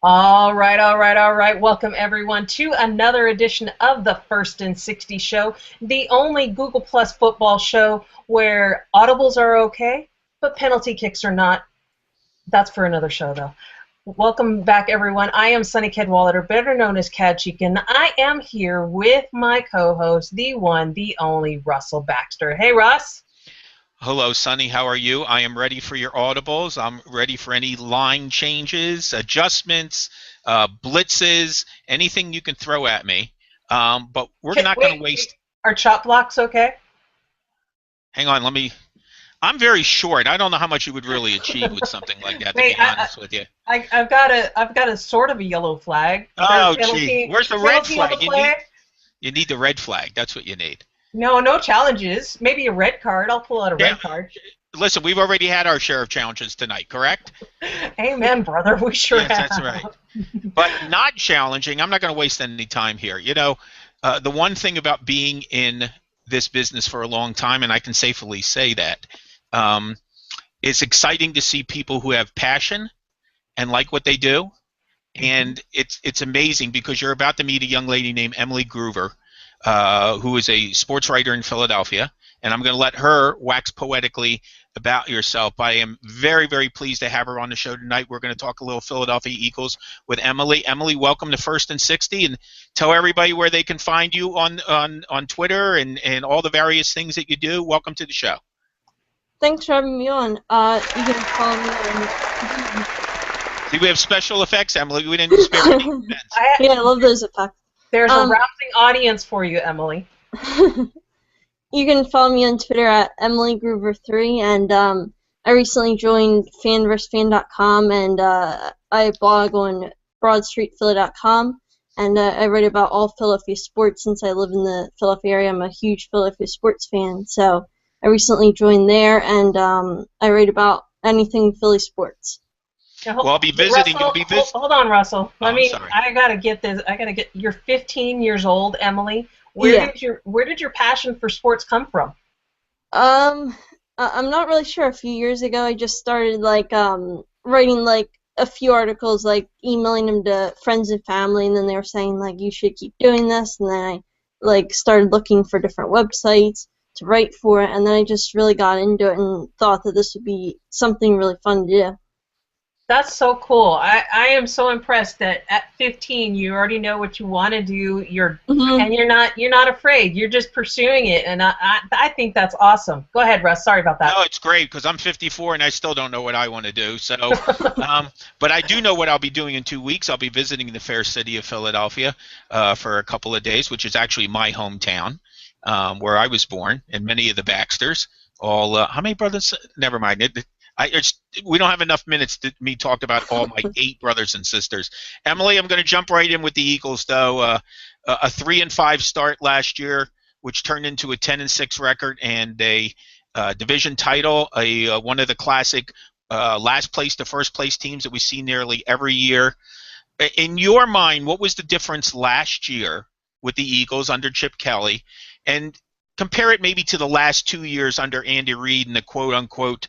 All right, all right, all right. Welcome everyone to another edition of the First and 60 Show, the only Google Plus football show where audibles are okay, but penalty kicks are not. That's for another show, though. Welcome back, everyone. I am Sunny Cadwallader, better known as Cad Chicken. I am here with my co-host, the one, the only Russell Baxter. Hey, Russ. Hello, Sonny. How are you? I am ready for your audibles. I'm ready for any line changes, adjustments, blitzes, anything you can throw at me. But we're not going to Wait. waste. Are chop blocks okay? Hang on, let me. I'm very short. I don't know how much you would really achieve with something like that, to Wait, be honest with you. I've got a sort of a yellow flag. Is there a Oh, gee. Where's the red penalty on the flag? flag? You need the red flag. That's what you need. No, no challenges. Maybe a red card. I'll pull out a Yeah. red card. Listen, we've already had our share of challenges tonight, correct? Amen, brother. We sure Yes, have. that's right. But not challenging. I'm not going to waste any time here. The one thing about being in this business for a long time, and I can safely say that, um, it's exciting to see people who have passion and like what they do. And it's amazing because you're about to meet a young lady named Emily Groover, who is a sports writer in Philadelphia. And I'm going to let her wax poetically about yourself. I am very, very pleased to have her on the show tonight. We're going to talk a little Philadelphia Eagles with Emily. Emily, welcome to First and 60, and tell everybody where they can find you on Twitter and all the various things that you do. Welcome to the show. Thanks for having me on. You can follow me on. See, we have special effects, Emily. We didn't spare any expense. Yeah, I love those effects. There's a rousing audience for you, Emily. You can follow me on Twitter at EmilyGroover3, and I recently joined fanversefan.com, and I blog on BroadStreetPhilly.com, and I write about all Philadelphia sports since I live in the Philadelphia area. I'm a huge Philadelphia sports fan, so I recently joined there, and I write about anything Philly sports. Well, I'll be visiting. Russell, You'll be visiting. hold on, Russell. Sorry. I gotta get this. You're 15 years old, Emily. Where did your passion for sports come from? I'm not really sure. A few years ago, I just started writing a few articles, emailing them to friends and family, and then they were saying you should keep doing this, and then I started looking for different websites to write for it, and then I just really got into it and thought that this would be something really fun to do. That's so cool. I am so impressed that at 15 you already know what you want to do. And you're not afraid. You're just pursuing it, and I think that's awesome. Go ahead, Russ. Sorry about that. No, it's great because I'm 54 and I still don't know what I want to do. So, but I do know what I'll be doing in 2 weeks. I'll be visiting the fair city of Philadelphia for a couple of days, which is actually my hometown, where I was born, and many of the Baxters. How many brothers? Never mind. We don't have enough minutes to me talk about all my 8 brothers and sisters. Emily, I'm going to jump right in with the Eagles, though. A 3-5 start last year, which turned into a 10-6 record and a division title. One of the classic last place to first place teams that we see nearly every year. In your mind, what was the difference last year with the Eagles under Chip Kelly, and compare it maybe to the last 2 years under Andy Reid and the quote-unquote.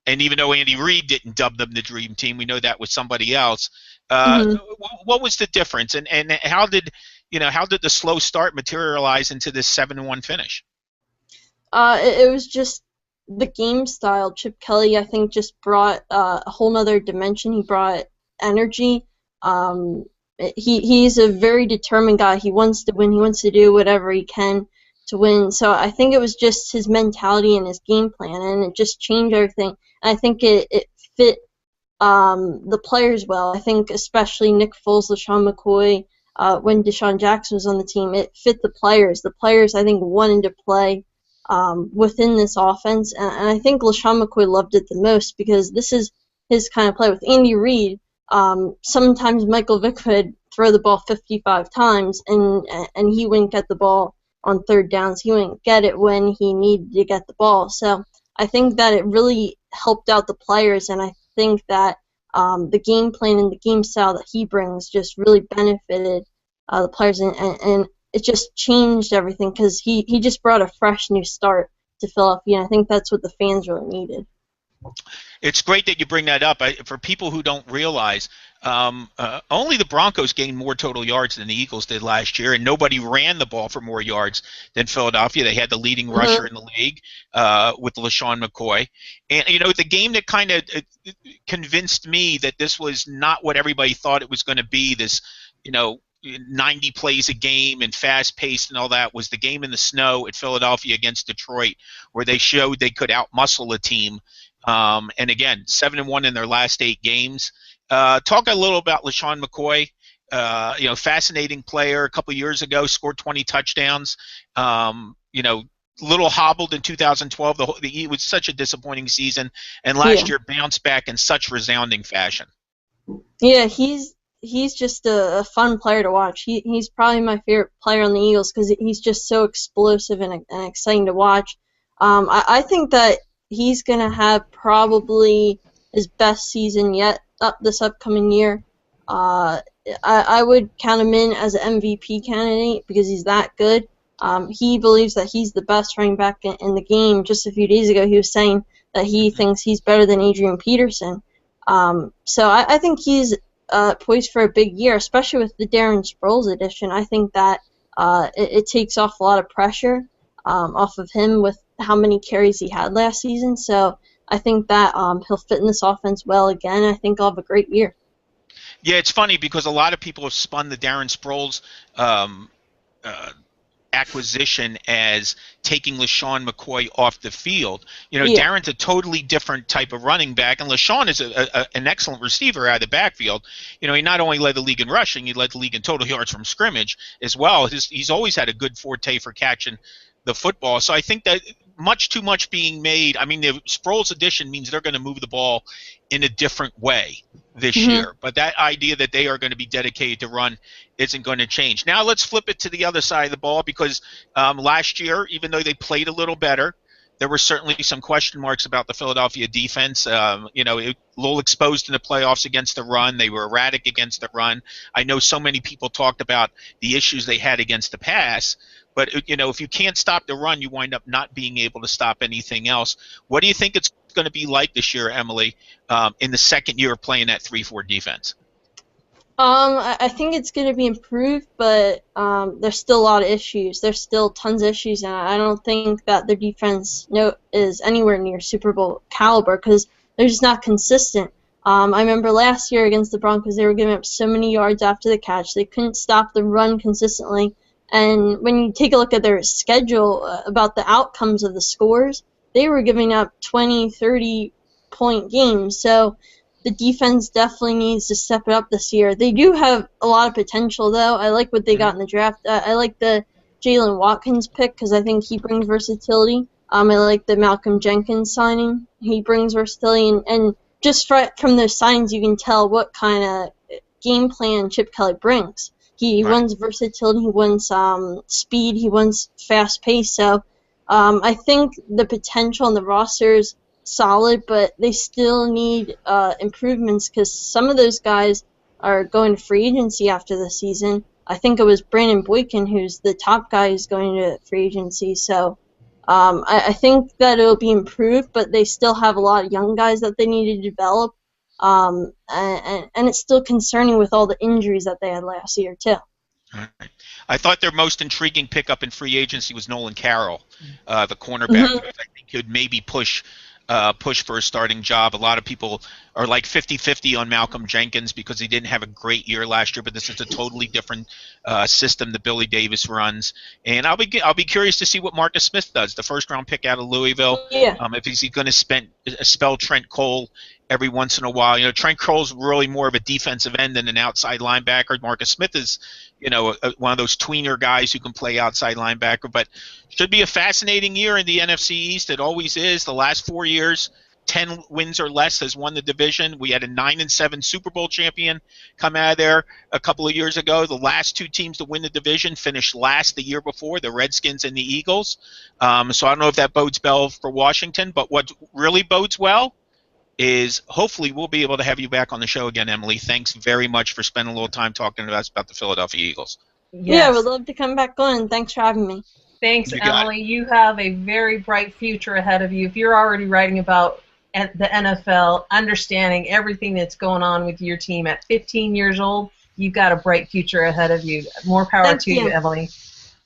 And even though Andy Reid didn't dub them the dream team, we know that was somebody else. What was the difference, and how did the slow start materialize into this 7-1 finish? It was just the game style. Chip Kelly, I think, just brought a whole nother dimension. He brought energy. He's a very determined guy. He wants to win. He wants to do whatever he can to win. So I think it was just his mentality and his game plan, and it just changed everything. And I think it fit the players well. I think especially Nick Foles, LaShawn McCoy, when Deshaun Jackson was on the team, it fit the players. The players, I think, wanted to play within this offense, and I think LaShawn McCoy loved it the most because this is his kind of play. With Andy Reid, sometimes Michael Vick would throw the ball 55 times, and he wouldn't get the ball on third downs. He wouldn't get it when he needed to get the ball. So I think that it really helped out the players, and I think that the game plan and the game style that he brings just really benefited the players, and it just changed everything because he just brought a fresh new start to Philadelphia, and I think that's what the fans really needed. It's great that you bring that up. For people who don't realize, only the Broncos gained more total yards than the Eagles did last year, and nobody ran the ball for more yards than Philadelphia. They had the leading rusher in the league with LaShawn McCoy. And, the game that kind of convinced me that this was not what everybody thought it was going to be, this, 90 plays a game and fast-paced and all that, was the game in the snow at Philadelphia against Detroit, where they showed they could outmuscle a team. And again, 7-1 in their last 8 games. Talk a little about LaShawn McCoy. Fascinating player. A couple years ago, scored 20 touchdowns. Little hobbled in 2012. It was such a disappointing season, and last year bounced back in such resounding fashion. Yeah, he's just a fun player to watch. He's probably my favorite player on the Eagles because he's just so explosive and exciting to watch. I think that he's going to have probably his best season yet this upcoming year. I would count him in as an MVP candidate because he's that good. He believes that he's the best running back in the game. Just a few days ago, he was saying that he thinks he's better than Adrian Peterson. So I think he's poised for a big year, especially with the Darren Sproles addition. I think that it takes off a lot of pressure off of him with how many carries he had last season. So I think that he'll fit in this offense well again. I think I'll have a great year. Yeah, it's funny because a lot of people have spun the Darren Sproles acquisition as taking LaShawn McCoy off the field. Darren's a totally different type of running back, and LaShawn is an excellent receiver out of the backfield. He not only led the league in rushing, he led the league in total yards from scrimmage as well. He's always had a good forte for catching the football. So I think that much too much being made. I mean, the Sproles addition means they're going to move the ball in a different way this year. But that idea that they are going to be dedicated to run isn't going to change. Now let's flip it to the other side of the ball because last year, even though they played a little better, there were certainly some question marks about the Philadelphia defense. A little exposed in the playoffs against the run. They were erratic against the run. I know so many people talked about the issues they had against the pass. But, if you can't stop the run, you wind up not being able to stop anything else. What do you think it's going to be like this year, Emily, in the second year of playing that 3-4 defense? I think it's going to be improved, but there's still a lot of issues. There's still tons of issues, and I don't think that their defense is anywhere near Super Bowl caliber because they're just not consistent. I remember last year against the Broncos, they were giving up so many yards after the catch. They couldn't stop the run consistently. And when you take a look at their schedule about the outcomes of the scores, they were giving up 20, 30-point games. So the defense definitely needs to step it up this year. They do have a lot of potential, though. I like what they got in the draft. I like the Jalen Watkins pick because I think he brings versatility. I like the Malcolm Jenkins signing. He brings versatility. And just from those signings, you can tell what kind of game plan Chip Kelly brings. He wants versatility, he wants speed, he wants fast pace. So I think the potential on the roster is solid, but they still need improvements because some of those guys are going to free agency after the season. I think it was Brandon Boykin who's the top guy who's going to free agency. So I think that it'll be improved, but they still have a lot of young guys that they need to develop. And it's still concerning with all the injuries that they had last year, too. All right. I thought their most intriguing pickup in free agency was Nolan Carroll, the cornerback, who I think could maybe push for a starting job. A lot of people are like 50-50 on Malcolm Jenkins because he didn't have a great year last year, but this is a totally different system that Billy Davis runs. And I'll be curious to see what Marcus Smith does, the first-round pick out of Louisville. If he's going to spell Trent Cole every once in a while. Trent Cole's really more of a defensive end than an outside linebacker. Marcus Smith is, one of those tweener guys who can play outside linebacker. But should be a fascinating year in the NFC East. It always is. The last 4 years, 10 wins or less has won the division. We had a 9-7 Super Bowl champion come out of there a couple of years ago. The last 2 teams to win the division finished last the year before, the Redskins and the Eagles. So I don't know if that bodes well for Washington, but what really bodes well is hopefully we'll be able to have you back on the show again, Emily. Thanks very much for spending a little time talking to us about the Philadelphia Eagles. Yes. Yeah, I would love to come back on. Thanks for having me. Thanks, Emily. You have a very bright future ahead of you. If you're already writing about the NFL, understanding everything that's going on with your team at 15 years old. You've got a bright future ahead of you. More power Thank to you. you, Emily.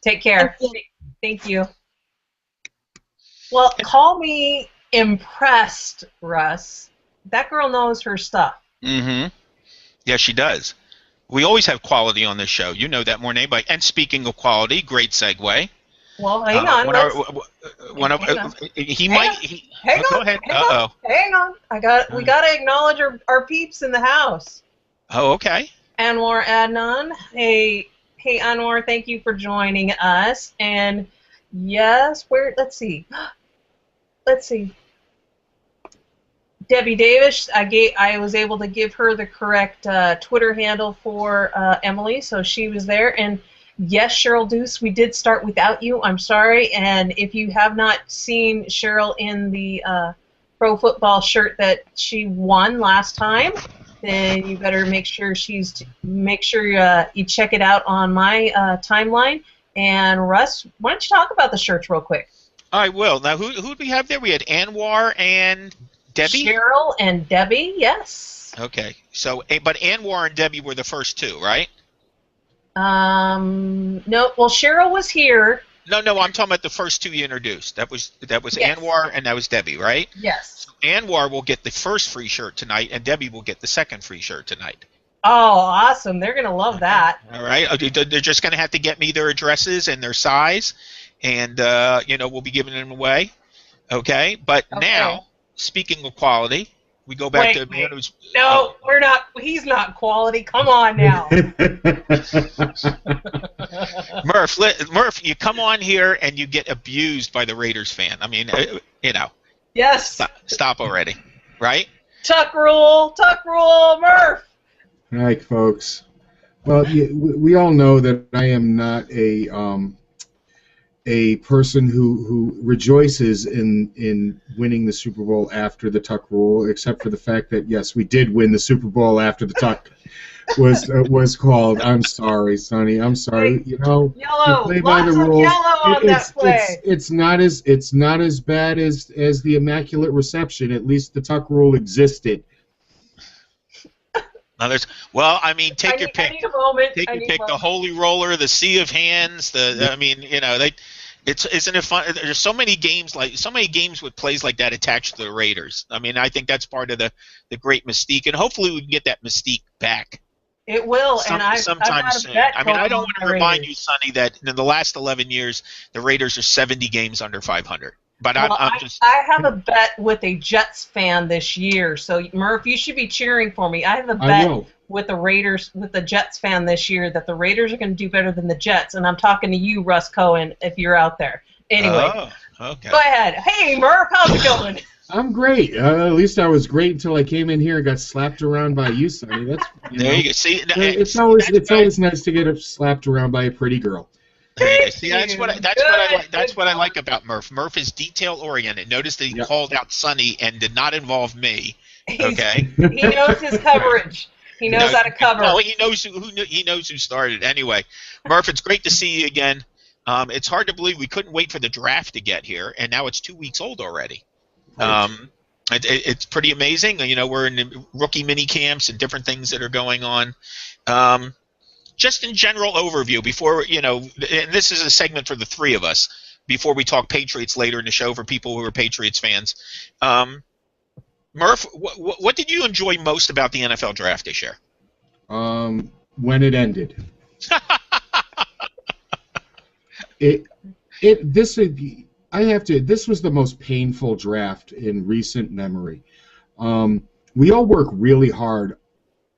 Take care. Thank you. Thank you. Well, call me impressed, Russ. That girl knows her stuff. Mm-hmm. Yeah, she does. We always have quality on this show. You know that more than anybody. And speaking of quality, great segue. Well, hang on. Hang go on. ahead. Hang on. We got to acknowledge our peeps in the house. Oh, okay. Anwar Adnan. Hey, Anwar, thank you for joining us. And yes, let's see. Debbie Davis, I was able to give her the correct Twitter handle for Emily, so she was there. And yes, Cheryl Deuce, we did start without you. I'm sorry. And if you have not seen Cheryl in the pro football shirt that she won last time, then you better make sure you check it out on my timeline. And Russ, why don't you talk about the shirts real quick? I will. Now, who did we have there? We had Anwar and Debbie? Cheryl and Debbie, yes. Okay. So, but Anwar and Debbie were the first two, right? No. Well, Cheryl was here. No, I'm talking about the first two you introduced. That was Yes. Anwar and that was Debbie, right? Yes. So Anwar will get the first free shirt tonight, and Debbie will get the second free shirt tonight. Oh, awesome! They're gonna love that. All right. They're just gonna have to get me their addresses and their size, and we'll be giving them away. Okay. But now, speaking of quality, we go back to a man who's. No, we're not. He's not quality. Come on now. Murph, you come on here and you get abused by the Raiders fan. I mean, Yes. Stop already, right? Tuck rule, Murph. All right, folks. Well, we all know that I am not a person who rejoices in winning the Super Bowl after the tuck rule, except for the fact that yes, we did win the Super Bowl after the tuck was called. I'm sorry, Sonny. I'm sorry. Yellow. You play by Lots the of rules. yellow on that play. It's not as bad as the immaculate reception. At least the tuck rule existed. Well, I mean, take your pick. I need a moment. Take your pick. The Holy Roller, the Sea of Hands. I mean, isn't it fun? There's so many games with plays like that attached to the Raiders. I mean, I think that's part of the great mystique, and hopefully we can get that mystique back. It will, sometime soon. I mean, I don't want to remind you, Sonny, that in the last 11 years, the Raiders are 70 games under 500. But I have a bet with a Jets fan this year, so Murph, you should be cheering for me. I have a bet with the Jets fan this year that the Raiders are going to do better than the Jets, and I'm talking to you, Russ Cohen, if you're out there. Anyway, okay. Go ahead. Hey, Murph, how's it going? I'm great. At least I was great until I came in here and got slapped around by you, Sonny. There you go. See, it's always nice to get slapped around by a pretty girl. See, that's what I like about Murph. Murph is detail oriented. Notice that he called out Sonny and did not involve me. Okay. He knows his coverage. He knows how to cover. No, he knows who started. Anyway, Murph, it's great to see you again. It's hard to believe we couldn't wait for the draft to get here, and now it's 2 weeks old already. It's pretty amazing. We're in the rookie mini camps and different things that are going on. Just in general overview before, and this is a segment for the three of us before we talk Patriots later in the show for people who are Patriots fans. Murph, what did you enjoy most about the NFL draft this year? When it ended. This was the most painful draft in recent memory. We all work really hard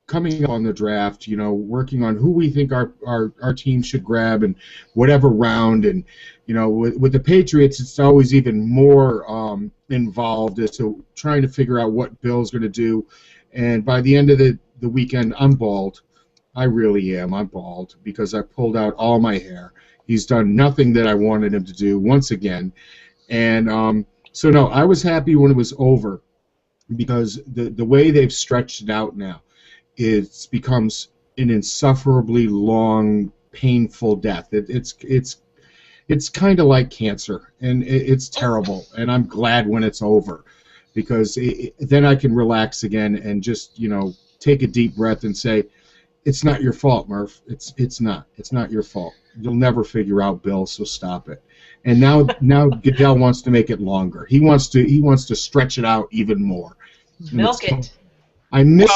coming up on the draft, working on who we think our team should grab and whatever round. And, with the Patriots, it's always even more involved as to trying to figure out what Bill's going to do. And by the end of the weekend, I'm bald. I really am. I'm bald because I pulled out all my hair. He's done nothing that I wanted him to do once again. And so, no, I was happy when it was over because the way they've stretched it out now, it becomes an insufferably long, painful death. It's kind of like cancer, and it's terrible. And I'm glad when it's over, because then I can relax again and just, take a deep breath and say, it's not your fault, Murph. It's not. It's not your fault. You'll never figure out, Bill, so stop it. And now Goodell wants to make it longer. He wants to stretch it out even more. Milk it. I miss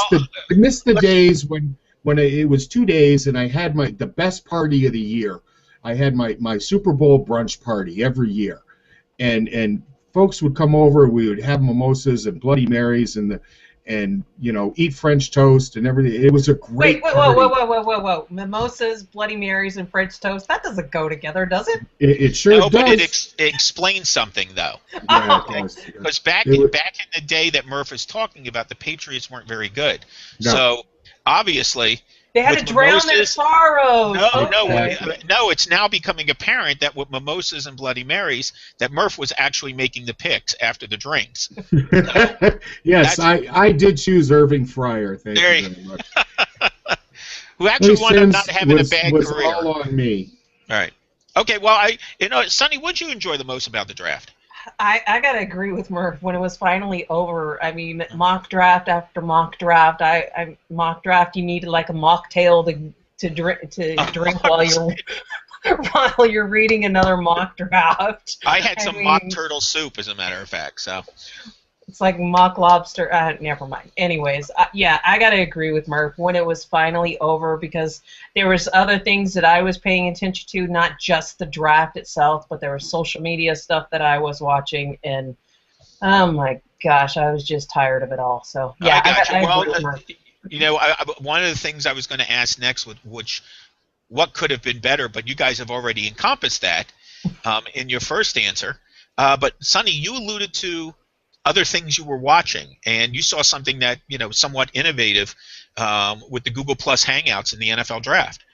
the days when it was 2 days and I had the best party of the year. I had my Super Bowl brunch party every year, and folks would come over. We would have mimosas and Bloody Marys and eat French toast and everything. It was a great party. Whoa. Mimosas, Bloody Marys, and French toast, that doesn't go together, does it? It sure does. But it explains something, though. Yeah, it does. Because back in the day that Murph is talking about, the Patriots weren't very good. No. So, obviously... They had to drown their sorrows. No, it's now becoming apparent that with mimosas and Bloody Marys, that Murph was actually making the picks after the drinks. Yes, I did choose Irving Fryer. Thank you very much. Who actually wound up not having a bad was career. All on me. All right. Okay, well, Sonny, what did you enjoy the most about the draft? I gotta agree with Murph. When it was finally over, I mean, mock draft after mock draft. I mock draft. You needed like a mocktail to drink while you're reading another mock draft. I had some mock turtle soup, as a matter of fact. So it's like mock lobster. Never mind. Anyways, yeah, I gotta agree with Murph when it was finally over, because there was other things that I was paying attention to, not just the draft itself, but there was social media stuff that I was watching, and oh my gosh, I was just tired of it all. So yeah, I agree with Murph. One of the things I was going to ask next, what could have been better, but you guys have already encompassed that in your first answer. But Sonny, you alluded to other things you were watching, and you saw something that somewhat innovative with the Google Plus Hangouts in the NFL Draft.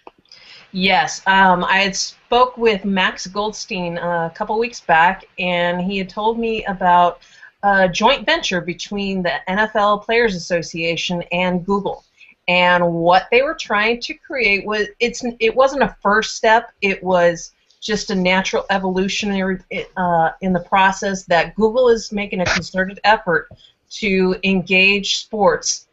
Yes, I had spoke with Max Goldstein a couple weeks back, and he had told me about a joint venture between the NFL Players Association and Google. And what they were trying to create was it wasn't a first step, it was just a natural evolutionary in the process that Google is making a concerted effort to engage sports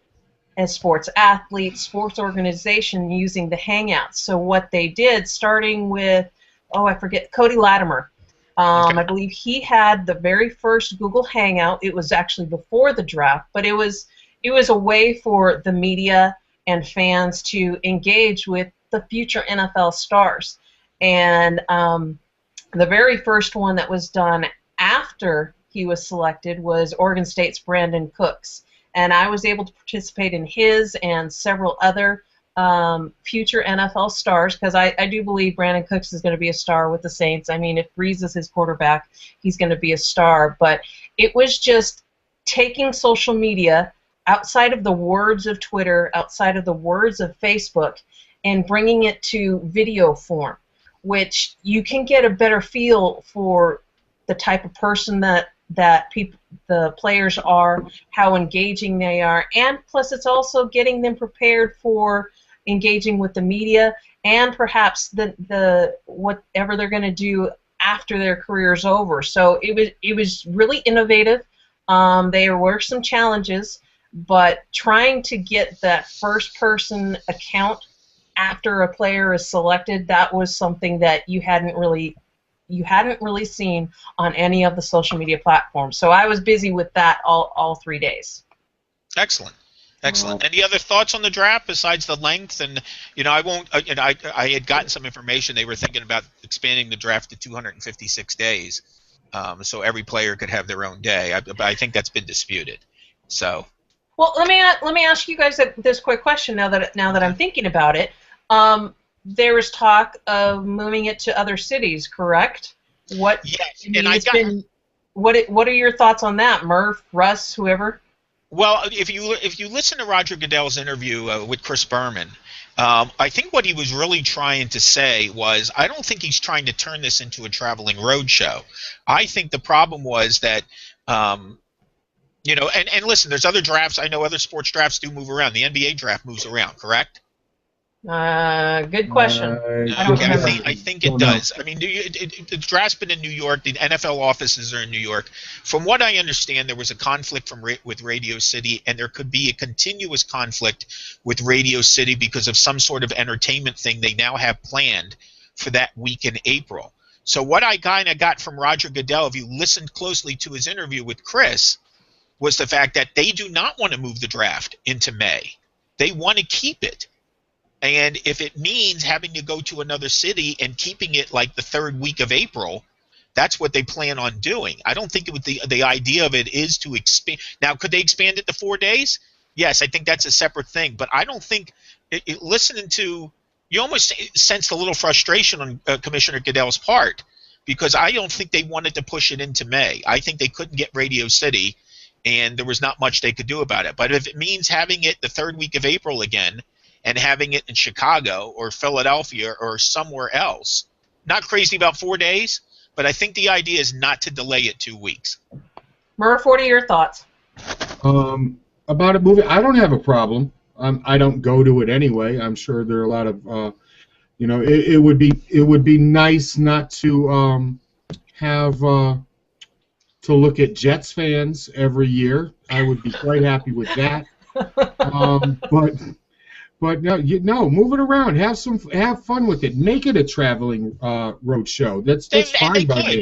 as sports athletes, sports organization using the Hangouts. So what they did, starting with, I forget, Cody Latimer. I believe he had the very first Google Hangout. It was actually before the draft, but it was a way for the media and fans to engage with the future NFL stars. And the very first one that was done after he was selected was Oregon State's Brandon Cooks. And I was able to participate in his and several other future NFL stars, because I do believe Brandon Cooks is going to be a star with the Saints. I mean, if Breeze is his quarterback, he's going to be a star. But it was just taking social media outside of the words of Twitter, outside of the words of Facebook, and bringing it to video form, which you can get a better feel for the type of person that the players are, how engaging they are, and plus it's also getting them prepared for engaging with the media and perhaps the whatever they're going to do after their career is over. So it was really innovative. There were some challenges, but trying to get that first person account after a player is selected, that was something that you hadn't really seen on any of the social media platforms. So I was busy with that all 3 days. Excellent. Any other thoughts on the draft besides the length? And I had gotten some information. They were thinking about expanding the draft to 256 days, so every player could have their own day. But I think that's been disputed. So. Well, let me ask you guys this quick question now that I'm thinking about it. There was talk of moving it to other cities, correct? What are your thoughts on that, Murph, Russ, whoever? Well, if you listen to Roger Goodell's interview with Chris Berman, I think what he was really trying to say was, I don't think he's trying to turn this into a traveling road show. I think the problem was that, and listen, there's other drafts. I know other sports drafts do move around. The NBA draft moves around, correct? Good question. I don't Okay, remember. I think it does. I mean, the draft's been in New York. The NFL offices are in New York. From what I understand, there was a conflict with Radio City, and there could be a continuous conflict with Radio City because of some sort of entertainment thing they now have planned for that week in April. So what I kind of got from Roger Goodell, if you listened closely to his interview with Chris, was the fact that they do not want to move the draft into May. They want to keep it. And if it means having to go to another city and keeping it like the third week of April, that's what they plan on doing. I don't think the idea of it is to expand. Now, could they expand it to 4 days? Yes, I think that's a separate thing. But I don't think listening to you almost sensed a little frustration on Commissioner Goodell's part because I don't think they wanted to push it into May. I think they couldn't get Radio City, and there was not much they could do about it. But if it means having it the third week of April again, and having it in Chicago or Philadelphia or somewhere else. Not crazy about 4 days, but I think the idea is not to delay it 2 weeks. Murph, what are your thoughts? About a movie, I don't have a problem. I don't go to it anyway. I'm sure there are a lot of, it would be nice not to have to look at Jets fans every year. I would be quite happy with that. But no, move it around. Have fun with it. Make it a traveling road show. That's fine by me.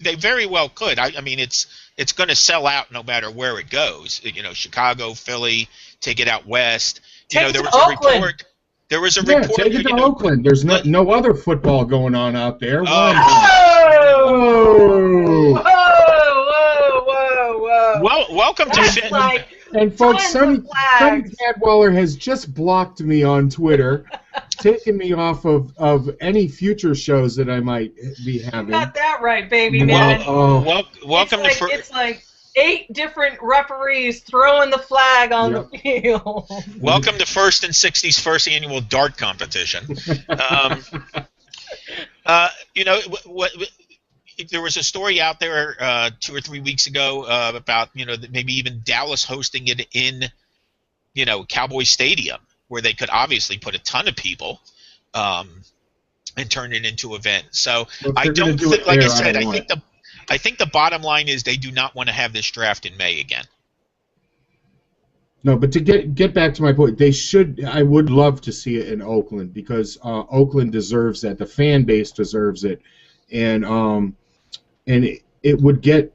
They very well could. I mean, it's going to sell out no matter where it goes. Chicago, Philly, take it out west. There was a report. There was a report. Take it to Oakland. There's no other football going on out there. Whoa! Well, welcome to Finland. And folks, Sonny Cadwaller has just blocked me on Twitter, taken me off of any future shows that I might be having. Got that right, baby man. Welcome to it's like 8 different referees throwing the flag on the field. Welcome to First and 60's first annual dart competition. There was a story out there 2 or 3 weeks ago about maybe even Dallas hosting it in Cowboy Stadium, where they could obviously put a ton of people and turn it into an event. So I don't think, like I said, I think the bottom line is they do not want to have this draft in May again. No, but to get back to my point, they should. I would love to see it in Oakland because Oakland deserves that. The fan base deserves it, and it would get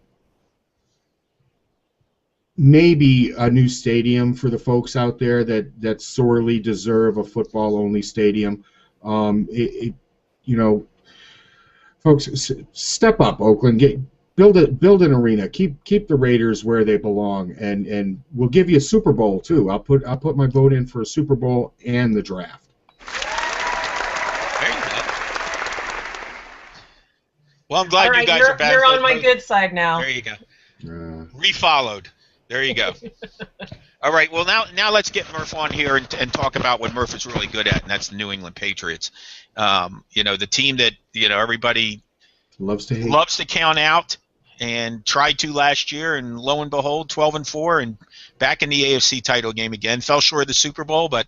maybe a new stadium for the folks out there that sorely deserve a football-only stadium. Folks, step up, Oakland. Build an arena. Keep the Raiders where they belong, and we'll give you a Super Bowl too. I'll put my vote in for a Super Bowl and the draft. Well, I'm glad you guys are back. You're on my good side now. There you go. Refollowed. There you go. All right. Well, now let's get Murph on here and talk about what Murph is really good at, and that's the New England Patriots. The team that everybody loves to hate. Loves to count out and tried to last year, and lo and behold, 12-4 and back in the AFC title game again. Fell short of the Super Bowl, but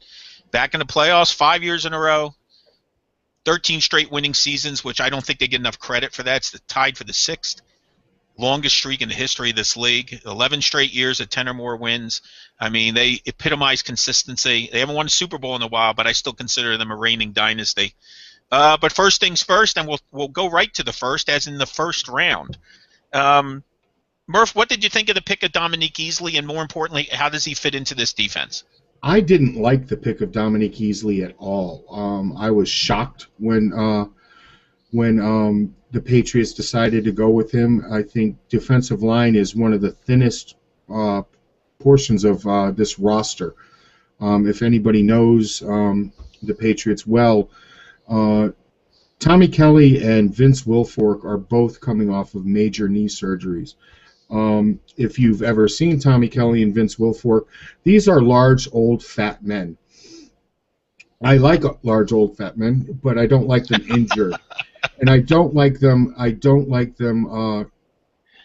back in the playoffs 5 years in a row. 13 straight winning seasons, which I don't think they get enough credit for that. It's tied for the 6th longest streak in the history of this league. 11 straight years of 10 or more wins. I mean, they epitomize consistency. They haven't won a Super Bowl in a while, but I still consider them a reigning dynasty. But first things first, and we'll go right to the first, as in the first round. Murph, what did you think of the pick of Dominique Easley, and more importantly, how does he fit into this defense? I didn't like the pick of Dominique Easley at all. I was shocked when the Patriots decided to go with him. I think defensive line is one of the thinnest portions of this roster. If anybody knows the Patriots well, Tommy Kelly and Vince Wilfork are both coming off of major knee surgeries. If you've ever seen Tommy Kelly and Vince Wilfork, these are large, old, fat men. I like large, old, fat men, but I don't like them injured, and I don't like them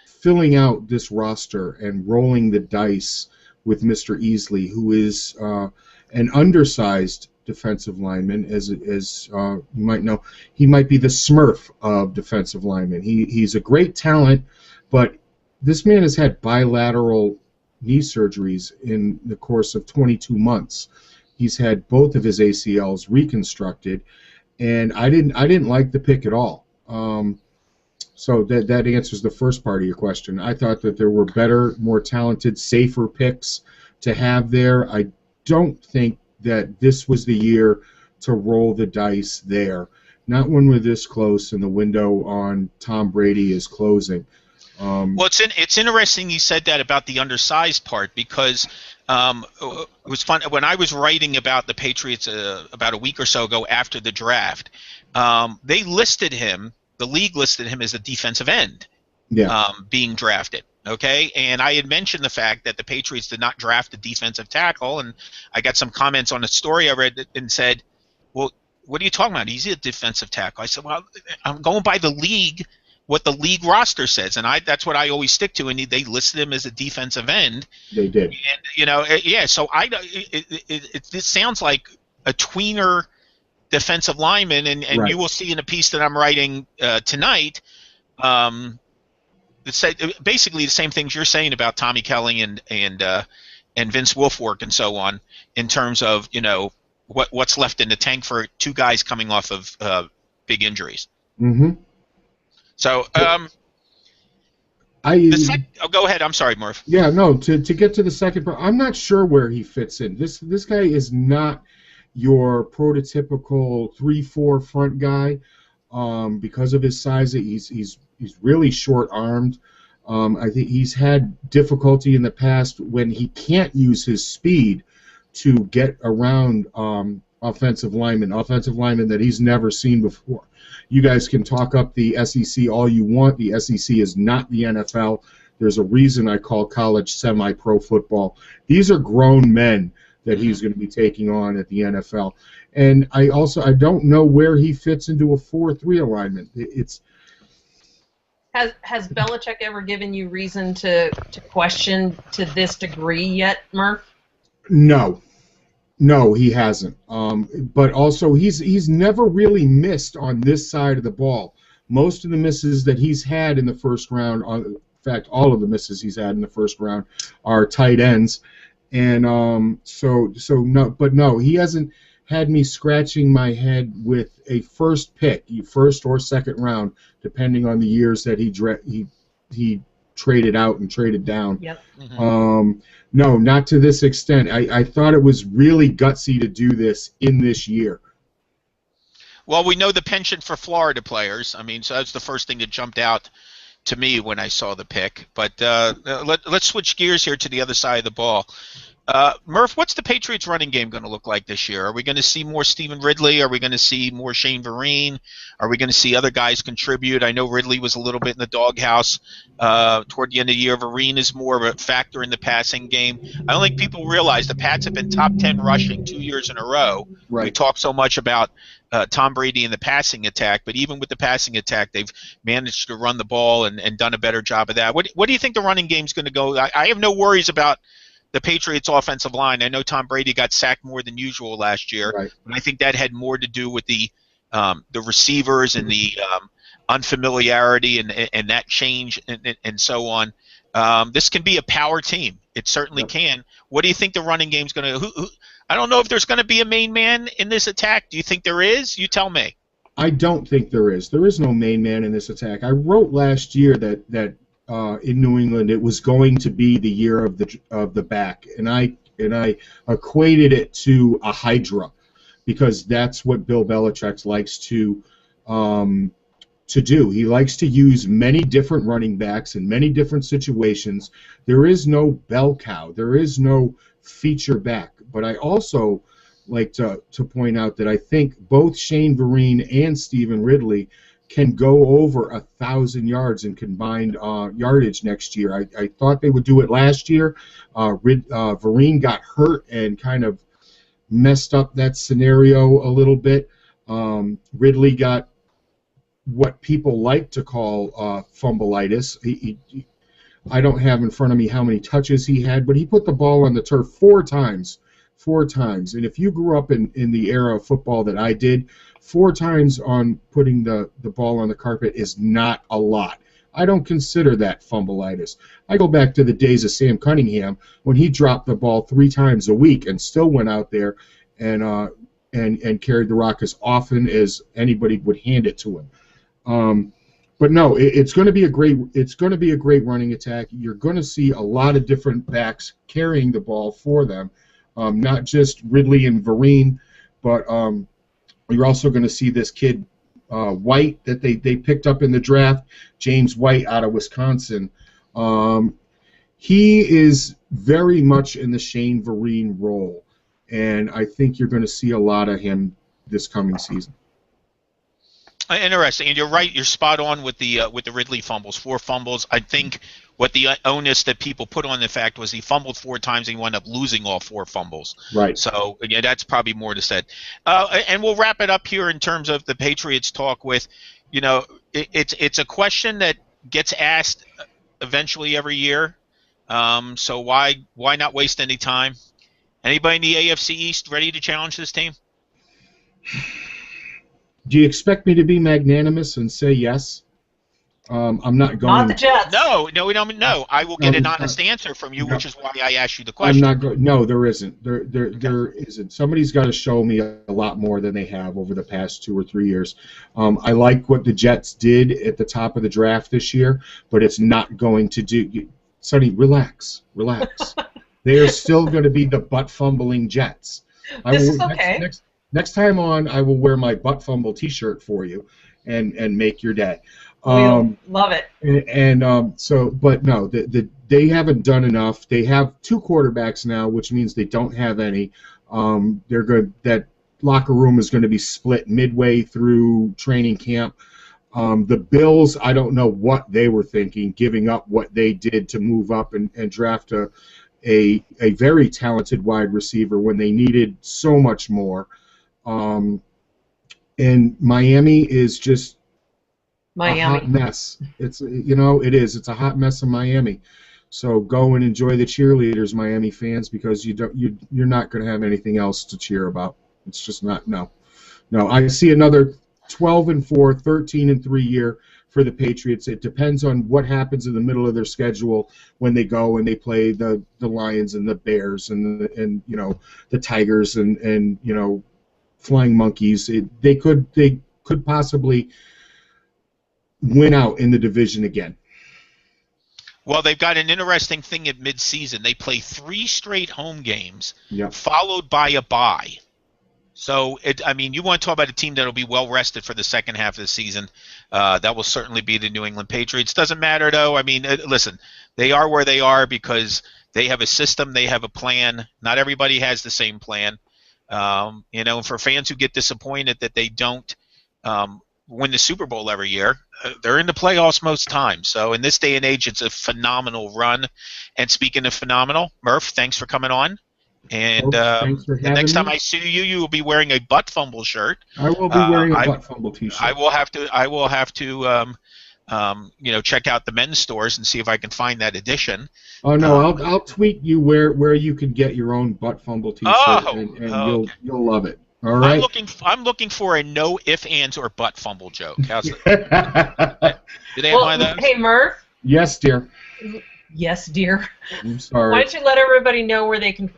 filling out this roster and rolling the dice with Mr. Easley, who is an undersized defensive linemen. As you might know, he might be the Smurf of defensive linemen. He's a great talent, but this man has had bilateral knee surgeries in the course of 22 months. He's had both of his ACLs reconstructed, and I didn't like the pick at all. So that answers the first part of your question. I thought that there were better, more talented, safer picks to have there. I don't think that this was the year to roll the dice there. Not when we're this close and the window on Tom Brady is closing. Well, it's interesting you said that about the undersized part, because it was fun when I was writing about the Patriots about a week or so ago after the draft. They listed him. The league listed him as a defensive end, being drafted. Okay, and I had mentioned the fact that the Patriots did not draft a defensive tackle, and I got some comments on a story I read and said, "Well, what are you talking about? He's a defensive tackle." I said, "Well, I'm going by the league, what the league roster says, and that's what I always stick to." And they listed him as a defensive end. They did, and So this sounds like a tweener defensive lineman, and right. You will see in a piece that I'm writing tonight, basically the same things you're saying about Tommy Kelly and Vince Wilfork and so on, in terms of what's left in the tank for two guys coming off of big injuries. Mm-hmm. So go ahead. I'm sorry, Murph. Yeah, no. To get to the second part, I'm not sure where he fits in. This guy is not your prototypical 3-4 front guy, because of his size. He's really short-armed. I think he's had difficulty in the past when he can't use his speed to get around offensive linemen that he's never seen before. You guys can talk up the SEC all you want. The SEC is not the NFL. There's a reason I call college semi-pro football. These are grown men that he's going to be taking on at the NFL. And I don't know where he fits into a 4-3 alignment. Has Belichick ever given you reason to question to this degree yet, Murph? No, he hasn't. But also he's never really missed on this side of the ball. Most of the misses that he's had in the first round, in fact, all of the misses he's had in the first round, are tight ends. And no, he hasn't had me scratching my head with a first pick, first or second round, depending on the years that he traded out and traded down. Yep. Mm-hmm. No, not to this extent. I thought it was really gutsy to do this in this year. Well, we know the penchant for Florida players. I mean, so that's the first thing that jumped out to me when I saw the pick. But let's switch gears here to the other side of the ball. Murph, what's the Patriots running game going to look like this year? Are we going to see more Stephen Ridley? Are we going to see more Shane Vereen? Are we going to see other guys contribute? I know Ridley was a little bit in the doghouse toward the end of the year. Vereen is more of a factor in the passing game. I don't think people realize the Pats have been top 10 rushing 2 years in a row. Right. We talk so much about Tom Brady and the passing attack, but even with the passing attack, they've managed to run the ball and done a better job of that. What do you think the running game's going to go? I have no worries about the Patriots' offensive line. I know Tom Brady got sacked more than usual last year, right, but I think that had more to do with the receivers and the unfamiliarity and that change and so on. This can be a power team. It certainly can. What do you think the running game's going to? I don't know if there's going to be a main man in this attack. Do you think there is? You tell me. I don't think there is. There is no main man in this attack. I wrote last year that in New England it was going to be the year of the back, and I equated it to a hydra, because that's what Bill Belichick likes to do. He likes to use many different running backs in many different situations. There is no bell cow. There is no feature back. But I also like to point out that I think both Shane Vereen and Stephen Ridley can go over 1,000 yards in combined yardage next year. I thought they would do it last year. Vereen got hurt and kind of messed up that scenario a little bit. Ridley got what people like to call fumbleitis. I don't have in front of me how many touches he had, but he put the ball on the turf 4 times 4 times. And if you grew up in the era of football that I did, 4 times on putting the ball on the carpet is not a lot. I don't consider that fumbleitis. I go back to the days of Sam Cunningham when he dropped the ball 3 times a week and still went out there and carried the rock as often as anybody would hand it to him. But no, it's going to be a great running attack. You're going to see a lot of different backs carrying the ball for them, not just Ridley and Vereen, but you're also going to see this kid White that they picked up in the draft, James White out of Wisconsin. He is very much in the Shane Vereen role, and I think you're going to see a lot of him this coming season. Interesting, and you're right. You're spot on with the Ridley fumbles. 4 fumbles. I think what the onus that people put on the fact was he fumbled 4 times and he wound up losing all 4 fumbles. Right. So yeah, that's probably more to said. And we'll wrap it up here in terms of the Patriots talk with, it's a question that gets asked eventually every year. So why not waste any time? Anybody in the AFC East ready to challenge this team? Do you expect me to be magnanimous and say yes? I'm not going. Not the Jets. No. I will get an honest answer from you, which is why I asked you the question. I'm not going. No, there isn't. There isn't. Somebody's got to show me a lot more than they have over the past 2 or 3 years. I like what the Jets did at the top of the draft this year, but it's not going to do. Sonny, relax. They are still going to be the butt fumbling Jets. This is okay. Next time on, I will wear my butt fumble T-shirt for you, and make your day. We'll love it. But no, they haven't done enough. They have 2 quarterbacks now, which means they don't have any. They're good. That locker room is going to be split midway through training camp. The Bills, I don't know what they were thinking, giving up what they did to move up and draft a very talented wide receiver when they needed so much more. And Miami is just a hot mess. It's it's a hot mess in Miami. So go and enjoy the cheerleaders, Miami fans, because you're not going to have anything else to cheer about. It's just not. No. I see another 12-4, 13-3 year for the Patriots. It depends on what happens in the middle of their schedule when they go and they play the Lions and the Bears and the Tigers and Flying Monkeys. They could possibly win out in the division again. Well, they've got an interesting thing at midseason. They play 3 straight home games, followed by a bye. So, you want to talk about a team that will be well rested for the second half of the season. That will certainly be the New England Patriots. Doesn't matter, though. Listen, they are where they are because they have a system, they have a plan. Not everybody has the same plan. For fans who get disappointed that they don't win the Super Bowl every year, they're in the playoffs most times. So in this day and age, it's a phenomenal run. And speaking of phenomenal, Murph, thanks for coming on. And the next time I see you, you will be wearing a butt fumble shirt. I will be wearing a butt fumble T-shirt. I will have to check out the men's stores and see if I can find that edition. Oh no, I'll tweet you where you can get your own butt fumble T-shirt, and you'll love it. All right. I'm looking for a no ifs, ands, or butt fumble joke. How's it? Do they have one of those? Hey Murph. Yes, dear. Yes, dear. I'm sorry. Why don't you let everybody know where they can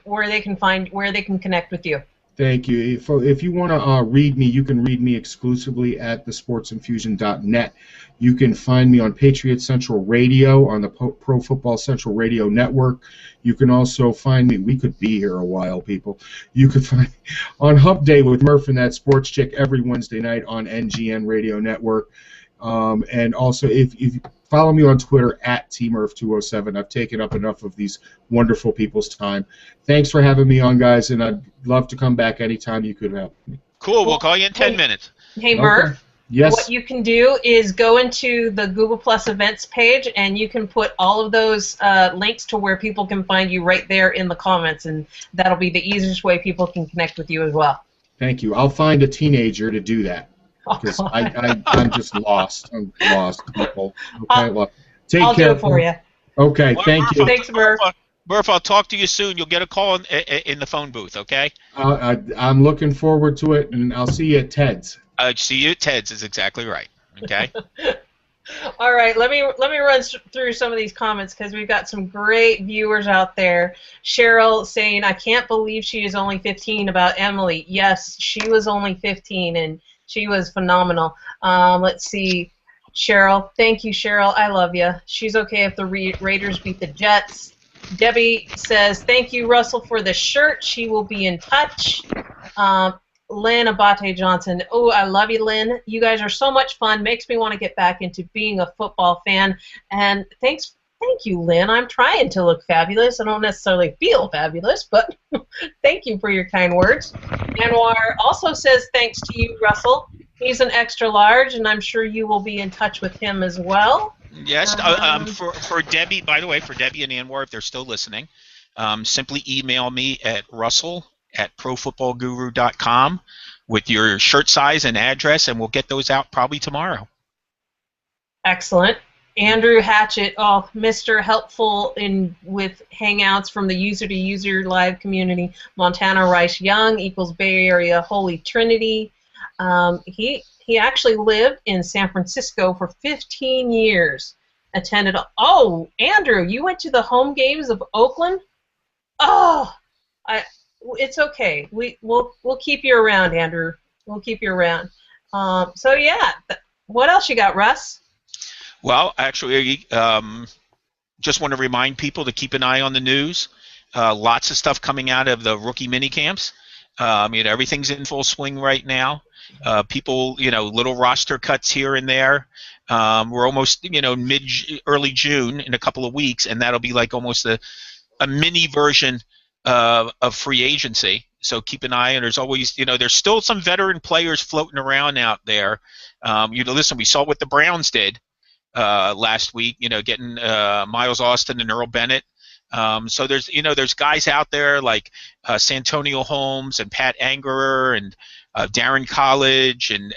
connect with you? Thank you. If you want to read me, you can read me exclusively at thesportsinfusion.net. You can find me on Patriot Central Radio on the Pro Football Central Radio Network. You can also find me. We could be here a while, people. You could find me on Hump Day with Murph and That Sports Chick every Wednesday night on NGN Radio Network. And also, if you follow me on Twitter at tmurph207. I've taken up enough of these wonderful people's time. Thanks for having me on, guys, and I'd love to come back anytime you could have me. Cool. We'll call you in 10 minutes. Hey, Murph. Okay. Yes. What you can do is go into the Google Plus events page, and you can put all of those links to where people can find you right there in the comments, and that'll be the easiest way people can connect with you as well. Thank you. I'll find a teenager to do that. Because I'm just lost. I'm lost, people. Okay, well, take care. I'll do it for you. Okay, thank you. Thanks, Murph. Murph, I'll talk to you soon. You'll get a call in the phone booth, okay? I'm looking forward to it, and I'll see you at Ted's. See you at Ted's is exactly right, okay? All right, let me run through some of these comments because we've got some great viewers out there. Cheryl saying, "I can't believe she is only 15." About Emily. Yes, she was only 15, and she was phenomenal. Let's see. Cheryl, thank you, Cheryl. I love you. She's okay if the Raiders beat the Jets. Debbie says, "Thank you, Russell, for the shirt. She will be in touch." Lynn Abate Johnson. Oh, I love you, Lynn. You guys are so much fun. Makes me want to get back into being a football fan. And thank you, Lynn. I'm trying to look fabulous. I don't necessarily feel fabulous, but thank you for your kind words. Anwar also says thanks to you, Russell. He's an extra large, and I'm sure you will be in touch with him as well. Yes. For Debbie, by the way, for Debbie and Anwar, if they're still listening, simply email me at russell@profootballguru.com with your shirt size and address, and we'll get those out probably tomorrow. Excellent. Andrew Hatchett, Mr. Helpful with Hangouts from the user-to-user live community. Montana Rice Young equals Bay Area Holy Trinity. He actually lived in San Francisco for 15 years. Attended. Oh, Andrew, you went to the home games of Oakland? Oh, it's okay. We'll keep you around, Andrew. We'll keep you around. So yeah, what else you got, Russ? Well, actually, just want to remind people to keep an eye on the news. Lots of stuff coming out of the rookie mini camps. Everything's in full swing right now. People, little roster cuts here and there. We're almost, early June in a couple of weeks, and that'll be like almost a mini version of free agency. So keep an eye on. There's always, there's still some veteran players floating around out there. Listen, we saw what the Browns did last week. Getting Miles Austin and Earl Bennett. So there's guys out there like Santonio Holmes and Pat Angerer and Darren College and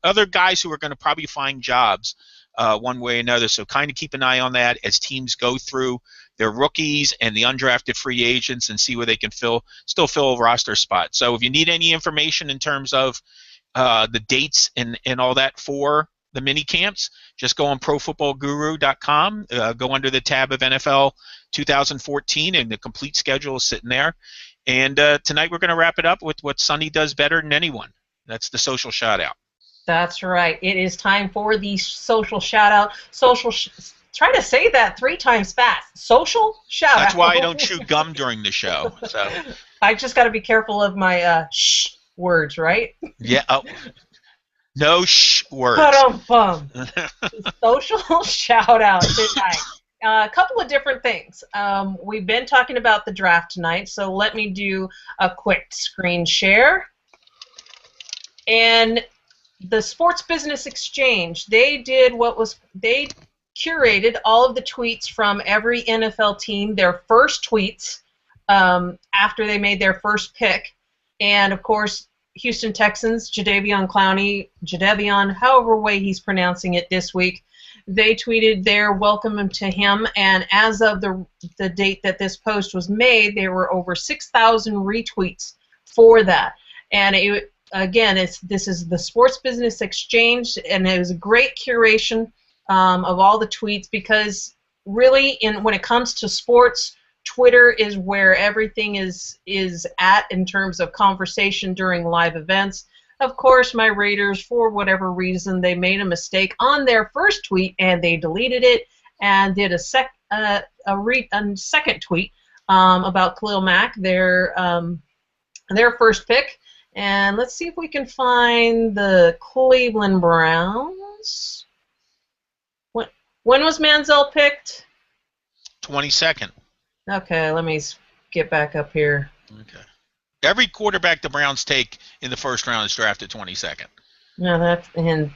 other guys who are going to probably find jobs one way or another. So kind of keep an eye on that as teams go through their rookies and the undrafted free agents and see where they can still fill a roster spot. So if you need any information in terms of the dates and all that for the mini camps, just go on profootballguru.com, go under the tab of NFL 2014, and the complete schedule is sitting there. And tonight we're going to wrap it up with what Sonny does better than anyone. That's the social shout-out. That's right. It is time for the social shout-out. Try to say that 3 times fast. Social shout-out. That's why I don't chew gum during the show. So I just got to be careful of my words, right? Yeah. No words. Social shout-out tonight. A couple of different things. We've been talking about the draft tonight, so let me do a quick screen share. And the Sports Business Exchange, they curated all of the tweets from every NFL team, their first tweets after they made their first pick. And, of course, Houston Texans, Jadeveon, however way he's pronouncing it this week, they tweeted their welcome to him, and as of the date that this post was made, there were over 6,000 retweets for that. And this is the Sports Business Exchange, and it was a great curation of all the tweets because really, when it comes to sports, Twitter is where everything is at in terms of conversation during live events. Of course, my Raiders, for whatever reason, they made a mistake on their first tweet and they deleted it and did a second tweet about Khalil Mack, their first pick. And let's see if we can find the Cleveland Browns. When was Manziel picked? 22nd. Okay, let me get back up here. Okay. Every quarterback the Browns take in the first round is drafted 22nd. No, and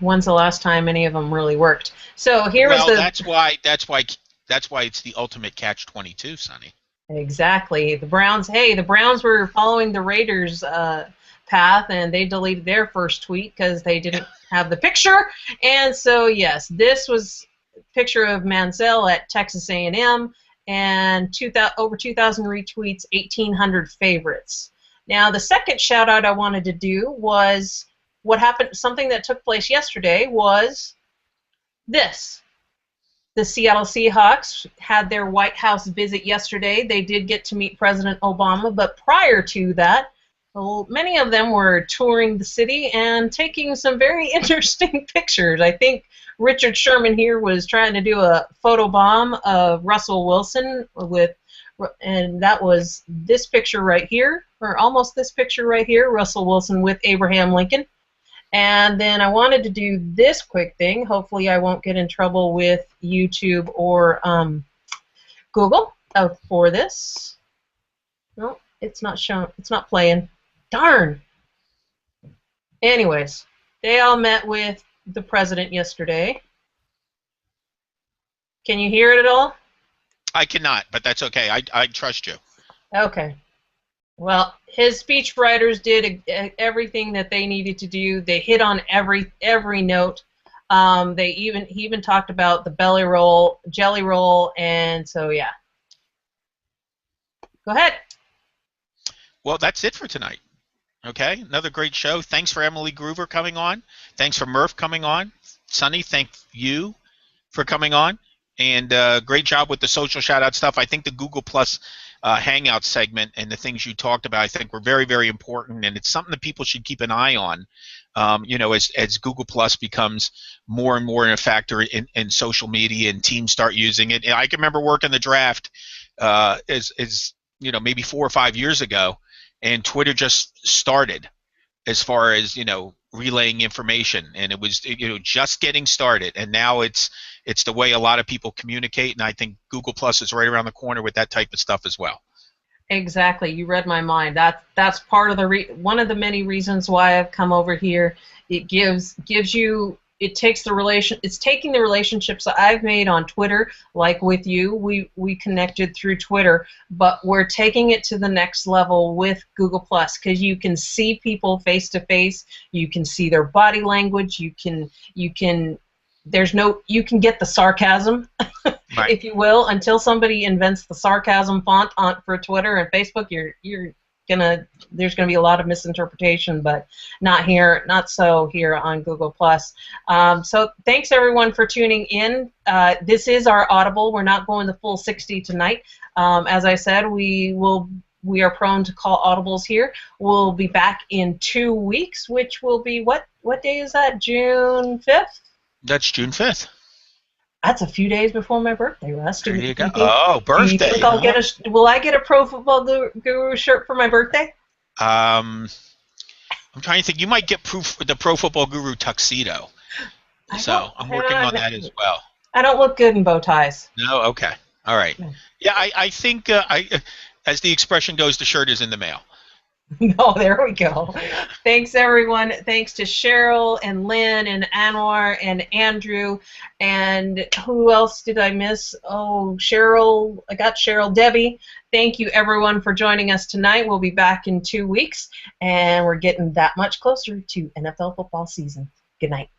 when's the last time any of them really worked? So that's why it's the ultimate catch-22, Sonny. Exactly. The Browns were following the Raiders' path, and they deleted their first tweet because they didn't have the picture. And so, yes, this was a picture of Manziel at Texas A&M, and over 2,000 retweets, 1,800 favorites. Now, the second shout out I wanted to do was what happened. Something that took place yesterday was this. The Seattle Seahawks had their White House visit yesterday. They did get to meet President Obama, but prior to that, well, many of them were touring the city and taking some very interesting pictures. I think Richard Sherman here was trying to do a photo bomb of Russell Wilson and that was this picture right here, or almost this picture right here, Russell Wilson with Abraham Lincoln. And then I wanted to do this quick thing. Hopefully I won't get in trouble with YouTube or Google for this. No, it's not showing. It's not playing. Darn. Anyways, they all met with the president yesterday. Can you hear it at all? I cannot, but that's okay. I trust you. Okay. Well, his speechwriters did everything that they needed to do. They hit on every note. He even talked about the belly roll, jelly roll, and so yeah. Go ahead. Well, that's it for tonight. Okay, another great show. Thanks for Emily Groover coming on. Thanks for Murph coming on. Sonny, thank you for coming on. And great job with the social shout-out stuff. I think the Google Plus Hangout segment and the things you talked about, I think, were very, very important, and it's something that people should keep an eye on. As Google Plus becomes more and more a factor in social media and teams start using it. And I can remember working the draft maybe 4 or 5 years ago, and Twitter just started as far as relaying information, and it was just getting started, and now it's the way a lot of people communicate, and I think Google Plus is right around the corner with that type of stuff as well. Exactly, you read my mind. That's part of one of the many reasons why I've come over here. It gives you. It's taking the relationships that I've made on Twitter, like with you, we connected through Twitter, but we're taking it to the next level with Google Plus, because you can see people face to face, you can see their body language, you can get the sarcasm, right, if you will. Until somebody invents the sarcasm font for Twitter and Facebook, there's gonna be a lot of misinterpretation, but not so here on Google Plus. So thanks everyone for tuning in. This is our Audible. We're not going the full 60 tonight. As I said, we are prone to call audibles here. We'll be back in 2 weeks, which will be what day is that? June 5th? That's June 5th. That's a few days before my birthday, Russ. There you go. Birthday. Do you think will I get a Pro Football Guru shirt for my birthday? I'm trying to think. You might get the Pro Football Guru tuxedo. So I'm working on that as well. I don't look good in bow ties. No? Okay. All right. Yeah, I think, as the expression goes, the shirt is in the mail. No, there we go. Thanks, everyone. Thanks to Cheryl and Lynn and Anwar and Andrew. And who else did I miss? Oh, Cheryl. I got Cheryl. Debbie. Thank you, everyone, for joining us tonight. We'll be back in 2 weeks, and we're getting that much closer to NFL football season. Good night.